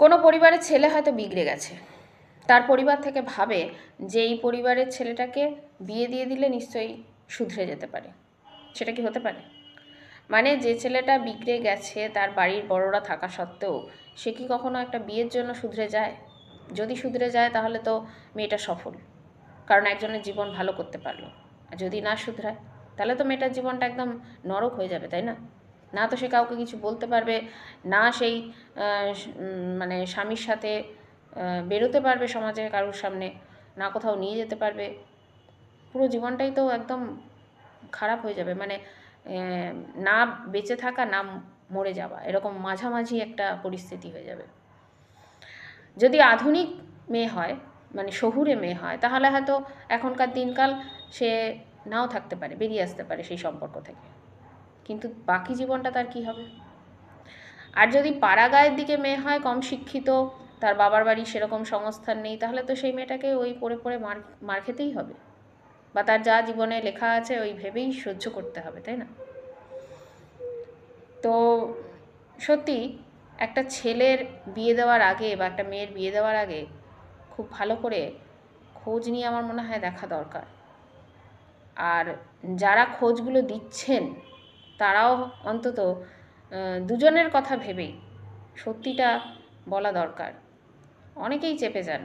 কোনো পরিবারের ছেলে হয়তো বিগড়ে গেছে, তার পরিবার থেকে ভাবে যে এই পরিবারের ছেলেটাকে বিয়ে দিয়ে দিলে নিশ্চয়ই শুধরে যেতে পারে। সেটা কি হতে পারে? মানে যে ছেলেটা বিগড়ে গেছে তার বাড়ির বড়রা থাকা সত্ত্বেও সে কি কখনো একটা বিয়ের জন্য শুধরে যায়? যদি শুধরে যায় তাহলে তো মেয়েটা সফল, কারণ একজনের জীবন ভালো করতে পারলো। আর যদি না শুধরায় তাহলে তো মেয়েটার জীবনটা একদম নরক হয়ে যাবে, তাই না? না তো সে কাউকে কিছু বলতে পারবে, না সেই মানে স্বামীর সাথে বেরোতে পারবে সমাজে কারোর সামনে, না কোথাও নিয়ে যেতে পারবে। পুরো জীবনটাই তো একদম খারাপ হয়ে যাবে। মানে না বেঁচে থাকা না মরে যাওয়া, এরকম মাঝামাঝি একটা পরিস্থিতি হয়ে যাবে। যদি আধুনিক মেয়ে হয়, মানে শহুরে মেয়ে হয়, তাহলে হয়তো এখনকার দিনকাল সে নাও থাকতে পারে, বেরিয়ে আসতে পারে সেই সম্পর্ক থেকে। কিন্তু বাকি জীবনটা তার কী হবে? আর যদি পাড়াগাঁয়ের দিকে মেয়ে হয়, কম শিক্ষিত, তার বাবার বাড়ি সেরকম সংস্থান নেই, তাহলে তো সেই মেয়েটাকে ওই পড়ে পড়ে মার খেতেই হবে, বা তার যা জীবনে লেখা আছে ওই ভেবেই সহ্য করতে হবে, তাই না? তো সত্যি একটা ছেলের বিয়ে দেওয়ার আগে বা একটা মেয়ের বিয়ে দেওয়ার আগে খুব ভালো করে খোঁজ নিয়ে আমার মনে হয় দেখা দরকার। আর যারা খোঁজগুলো দিচ্ছেন তারাও অন্তত দুজনের কথা ভেবেই সত্যিটা বলা দরকার। অনেকেই চেপে যান,